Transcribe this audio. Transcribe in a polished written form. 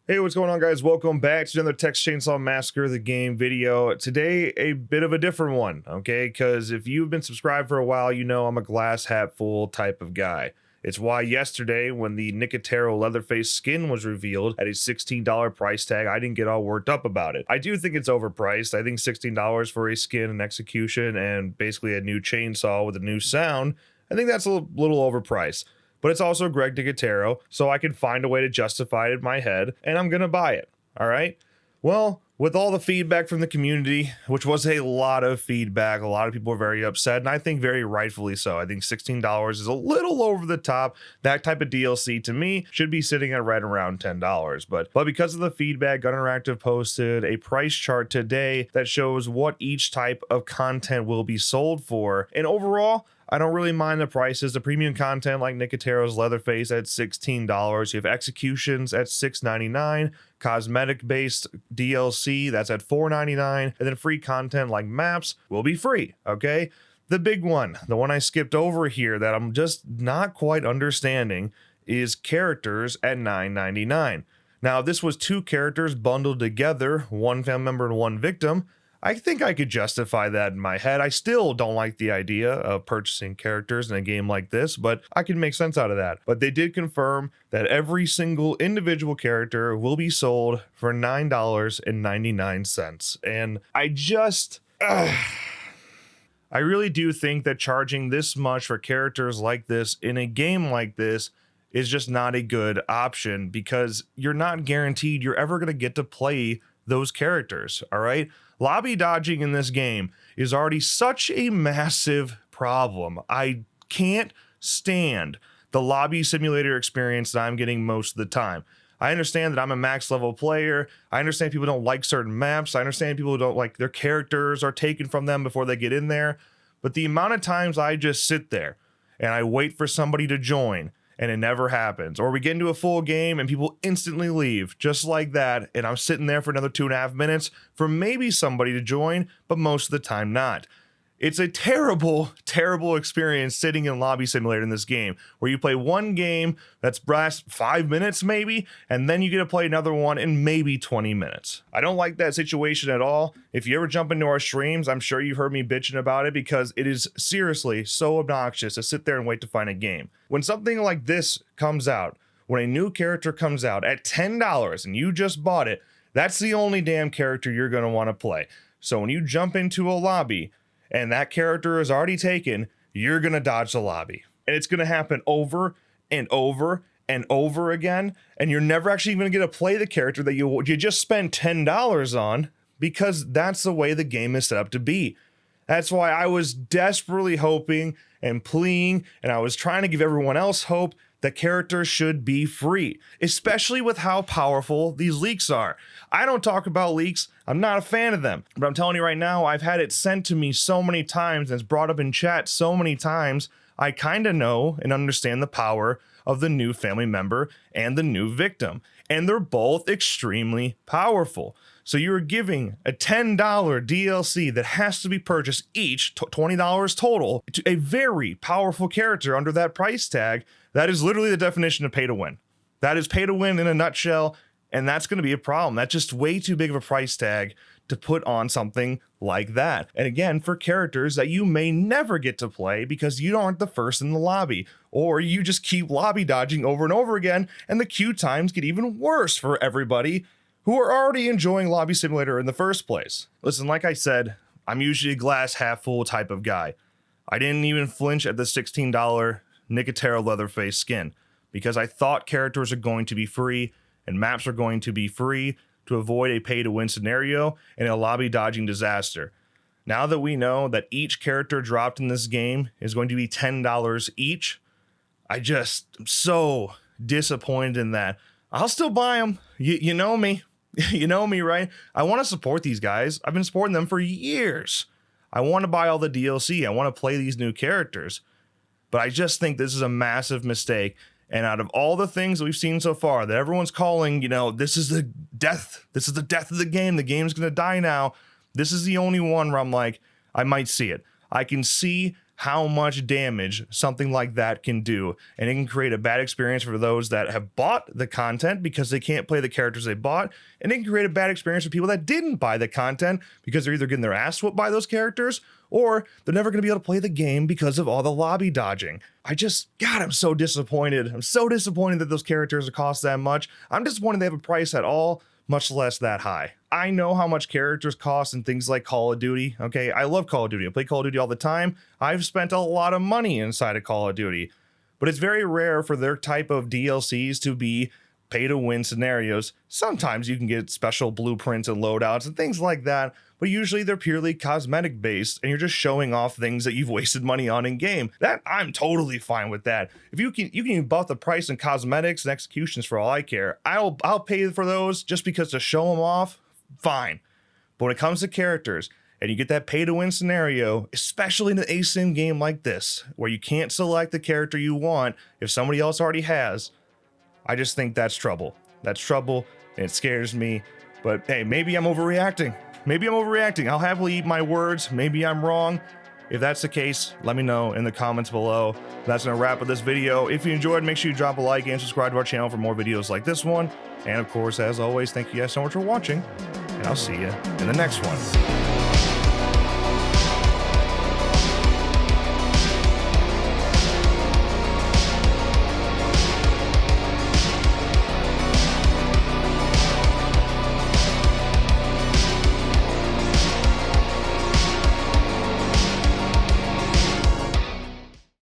Hey, what's going on, guys? Welcome back to another Texas Chain Saw Massacre, the game video. Today, a bit of a different one, okay? Because if you've been subscribed for a while, you know I'm a glass half full type of guy. It's why yesterday, when the Nicotero Leatherface skin was revealed at a $16 price tag, I didn't get all worked up about it. I do think it's overpriced. I think $16 for a skin and execution and basically a new chainsaw with a new sound, I think that's a little overpriced. But it's also Greg Nicotero, so I can find a way to justify it in my head, and I'm gonna buy it, all right? Well, with all the feedback from the community, which was a lot of feedback, a lot of people are very upset, and I think very rightfully so. I think $16 is a little over the top. That type of DLC, to me, should be sitting at right around $10. But because of the feedback, Gun Interactive posted a price chart today that shows what each type of content will be sold for, and overall, I don't really mind the prices. The premium content like Nicotero's Leatherface at $16. You have executions at $6.99. Cosmetic-based DLC, that's at $4.99. And then free content like maps will be free, okay? The big one, the one I skipped over here that I'm just not quite understanding, is characters at $9.99. Now, if this was two characters bundled together, one family member and one victim, I think I could justify that in my head. I still don't like the idea of purchasing characters in a game like this, but I can make sense out of that. But they did confirm that every single individual character will be sold for $9.99. And I really do think that charging this much for characters like this in a game like this is just not a good option, because you're not guaranteed you're ever going to get to play those characters, all right? Lobby dodging in this game is already such a massive problem. I can't stand the lobby simulator experience that I'm getting most of the time. I understand that I'm a max level player. I understand people don't like certain maps. I understand people don't like their characters are taken from them before they get in there. But the amount of times I just sit there and I wait for somebody to join and it never happens, or we get into a full game and people instantly leave just like that, and I'm sitting there for another 2.5 minutes for maybe somebody to join, but most of the time not. It's a terrible, terrible experience sitting in Lobby Simulator in this game, where you play one game that's 5 minutes maybe, and then you get to play another one in maybe 20 minutes. I don't like that situation at all. If you ever jump into our streams, I'm sure you've heard me bitching about it, because it is seriously so obnoxious to sit there and wait to find a game. When something like this comes out, when a new character comes out at $10 and you just bought it, that's the only damn character you're going to want to play. So when you jump into a lobby and that character is already taken, you're going to dodge the lobby. And it's going to happen over and over and over again. And you're never actually going to get to play the character that you just spent $10 on, because that's the way the game is set up to be. That's why I was desperately hoping and pleading, and I was trying to give everyone else hope, that characters should be free, especially with how powerful these leaks are. I don't talk about leaks. I'm not a fan of them, but I'm telling you right now, I've had it sent to me so many times and it's brought up in chat so many times. I kind of know and understand the power of the new family member and the new victim, and they're both extremely powerful. So you're giving a $10 DLC that has to be purchased each, $20 total, to a very powerful character under that price tag. That is literally the definition of pay to win. That is pay to win in a nutshell, and that's going to be a problem. That's just way too big of a price tag to put on something like that. And again, for characters that you may never get to play because you aren't the first in the lobby, or you just keep lobby dodging over and over again, and the queue times get even worse for everybody who are already enjoying Lobby Simulator in the first place. Listen, like I said, I'm usually a glass half full type of guy. I didn't even flinch at the $16 Nicotero Leatherface skin, because I thought characters are going to be free and maps are going to be free to avoid a pay to win scenario and a lobby dodging disaster. Now that we know that each character dropped in this game is going to be $10 each, I just am so disappointed in that. I'll still buy them. You know me. You know me, right? I want to support these guys. I've been supporting them for years. I want to buy all the DLC. I want to play these new characters. But I just think this is a massive mistake. And out of all the things that we've seen so far that everyone's calling, this is the death. This is the death of the game. The game's going to die now. This is the only one where I'm like, I might see it. I can see how much damage something like that can do. And it can create a bad experience for those that have bought the content because they can't play the characters they bought. And it can create a bad experience for people that didn't buy the content because they're either getting their ass whooped by those characters or they're never going to be able to play the game because of all the lobby dodging. God, I'm so disappointed. I'm so disappointed that those characters cost that much. I'm disappointed they have a price at all, much less that high. I know how much characters cost in things like Call of Duty. Okay, I love Call of Duty. I play Call of Duty all the time. I've spent a lot of money inside of Call of Duty, but it's very rare for their type of DLCs to be pay to win scenarios. Sometimes you can get special blueprints and loadouts and things like that, but usually they're purely cosmetic based and you're just showing off things that you've wasted money on in game. That I'm totally fine with that. If you can even buff the price in cosmetics and executions for all I care. I'll pay for those just because to show them off, fine. But when it comes to characters and you get that pay to win scenario, especially in an ASIM game like this, where you can't select the character you want if somebody else already has, I just think that's trouble. That's trouble, and it scares me. But hey, maybe I'm overreacting. I'll happily eat my words. Maybe I'm wrong. If that's the case, let me know in the comments below. That's gonna wrap up this video. If you enjoyed, make sure you drop a like and subscribe to our channel for more videos like this one. And of course, as always, thank you guys so much for watching, and I'll see you in the next one.